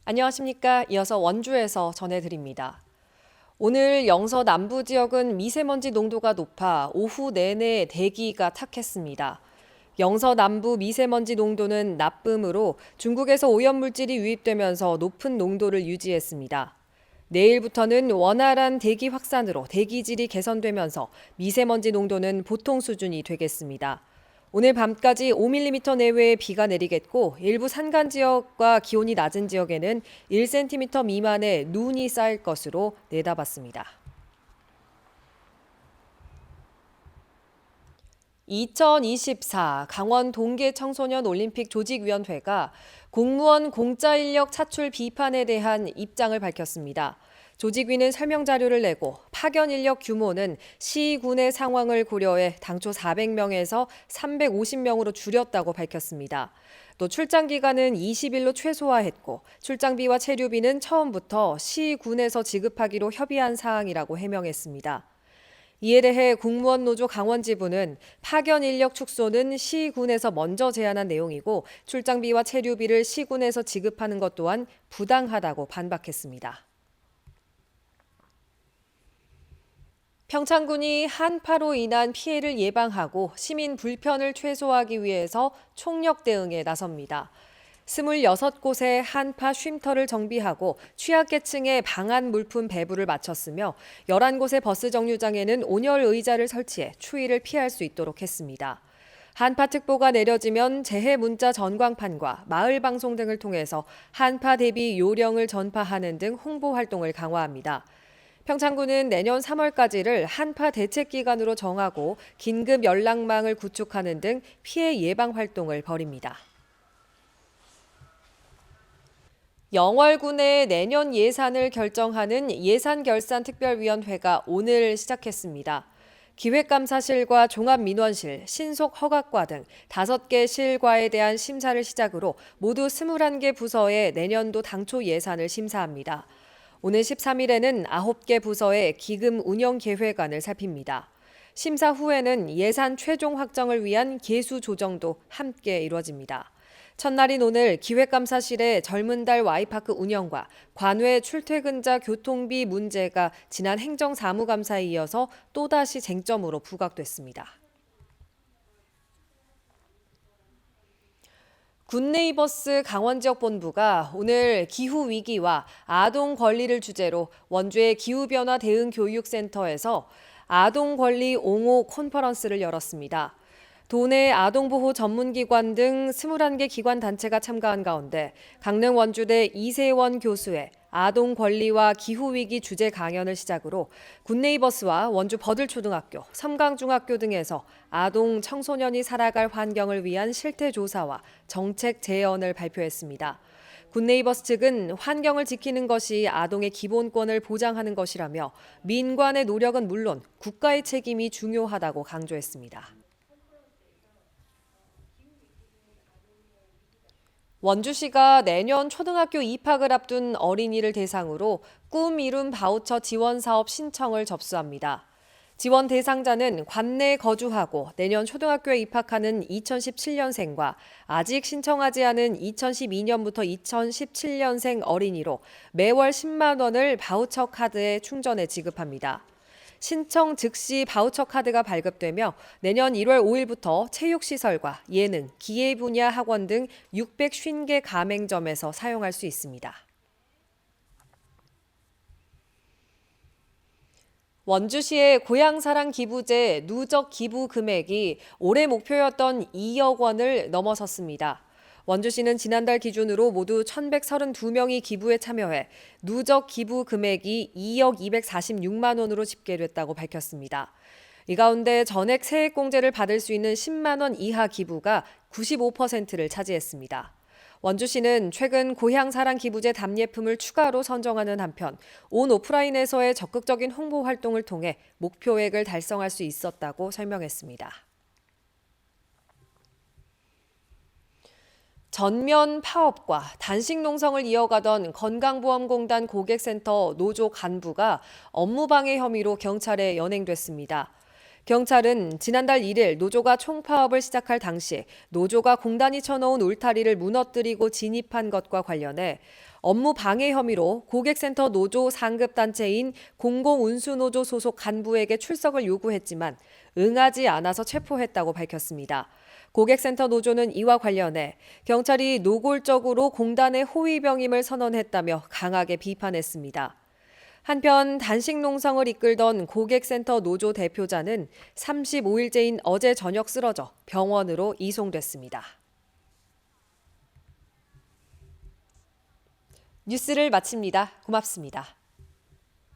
안녕하십니까. 이어서 원주에서 전해드립니다. 오늘 영서 남부 지역은 미세먼지 농도가 높아 오후 내내 대기가 탁했습니다. 영서 남부 미세먼지 농도는 나쁨으로 중국에서 오염물질이 유입되면서 높은 농도를 유지했습니다. 내일부터는 원활한 대기 확산으로 대기질이 개선되면서 미세먼지 농도는 보통 수준이 되겠습니다. 오늘 밤까지 5mm 내외의 비가 내리겠고 일부 산간 지역과 기온이 낮은 지역에는 1cm 미만의 눈이 쌓일 것으로 내다봤습니다. 2024 강원 동계 청소년 올림픽 조직위원회가 공무원 공짜 인력 차출 비판에 대한 입장을 밝혔습니다. 조직위는 설명 자료를 내고 파견 인력 규모는 시, 군의 상황을 고려해 당초 400명에서 350명으로 줄였다고 밝혔습니다. 또 출장 기간은 20일로 최소화했고 출장비와 체류비는 처음부터 시, 군에서 지급하기로 협의한 사항이라고 해명했습니다. 이에 대해 공무원 노조 강원지부는 파견 인력 축소는 시군에서 먼저 제안한 내용이고 출장비와 체류비를 시군에서 지급하는 것 또한 부당하다고 반박했습니다. 평창군이 한파로 인한 피해를 예방하고 시민 불편을 최소화하기 위해서 총력 대응에 나섭니다. 26곳의 한파 쉼터를 정비하고 취약계층의 방한 물품 배부를 마쳤으며 11곳의 버스 정류장에는 온열 의자를 설치해 추위를 피할 수 있도록 했습니다. 한파특보가 내려지면 재해 문자 전광판과 마을 방송 등을 통해서 한파 대비 요령을 전파하는 등 홍보 활동을 강화합니다. 평창군은 내년 3월까지를 한파 대책 기간으로 정하고 긴급 연락망을 구축하는 등 피해 예방 활동을 벌입니다. 영월군의 내년 예산을 결정하는 예산결산특별위원회가 오늘 시작했습니다. 기획감사실과 종합민원실, 신속허가과 등 5개 실과에 대한 심사를 시작으로 모두 21개 부서의 내년도 당초 예산을 심사합니다. 오늘 13일에는 9개 부서의 기금 운영 계획안을 살핍니다. 심사 후에는 예산 최종 확정을 위한 계수 조정도 함께 이루어집니다. 첫날인 오늘 기획감사실의 젊은 달 Y파크 운영과 관외 출퇴근자 교통비 문제가 지난 행정사무감사에 이어서 또다시 쟁점으로 부각됐습니다. 굿네이버스 강원지역본부가 오늘 기후위기와 아동 권리를 주제로 원주의 기후변화 대응 교육센터에서 아동 권리 옹호 컨퍼런스를 열었습니다. 도내 아동보호 전문기관 등 21개 기관 단체가 참가한 가운데 강릉 원주대 이세원 교수의 아동 권리와 기후위기 주제 강연을 시작으로 굿네이버스와 원주 버들초등학교, 섬강중학교 등에서 아동 청소년이 살아갈 환경을 위한 실태조사와 정책 제언을 발표했습니다. 굿네이버스 측은 환경을 지키는 것이 아동의 기본권을 보장하는 것이라며 민관의 노력은 물론 국가의 책임이 중요하다고 강조했습니다. 원주시가 내년 초등학교 입학을 앞둔 어린이를 대상으로 꿈 이룬 바우처 지원 사업 신청을 접수합니다. 지원 대상자는 관내에 거주하고 내년 초등학교에 입학하는 2017년생과 아직 신청하지 않은 2012년부터 2017년생 어린이로 매월 10만 원을 바우처 카드에 충전해 지급합니다. 신청 즉시 바우처 카드가 발급되며 내년 1월 5일부터 체육시설과 예능, 기계 분야 학원 등 650개 가맹점에서 사용할 수 있습니다. 원주시의 고향사랑 기부제 누적 기부 금액이 올해 목표였던 2억 원을 넘어섰습니다. 원주시는 지난달 기준으로 모두 1,132명이 기부에 참여해 누적 기부 금액이 2억 246만 원으로 집계됐다고 밝혔습니다. 이 가운데 전액 세액공제를 받을 수 있는 10만 원 이하 기부가 95%를 차지했습니다. 원주시는 최근 고향사랑 기부제 답례품을 추가로 선정하는 한편 온 오프라인에서의 적극적인 홍보 활동을 통해 목표액을 달성할 수 있었다고 설명했습니다. 전면 파업과 단식 농성을 이어가던 건강보험공단 고객센터 노조 간부가 업무방해 혐의로 경찰에 연행됐습니다. 경찰은 지난달 1일 노조가 총파업을 시작할 당시 노조가 공단이 쳐놓은 울타리를 무너뜨리고 진입한 것과 관련해 업무 방해 혐의로 고객센터 노조 상급단체인 공공운수노조 소속 간부에게 출석을 요구했지만 응하지 않아서 체포했다고 밝혔습니다. 고객센터 노조는 이와 관련해 경찰이 노골적으로 공단의 호위병임을 선언했다며 강하게 비판했습니다. 한편 단식 농성을 이끌던 고객센터 노조 대표자는 35일째인 어제 저녁 쓰러져 병원으로 이송됐습니다. 뉴스를 마칩니다. 고맙습니다.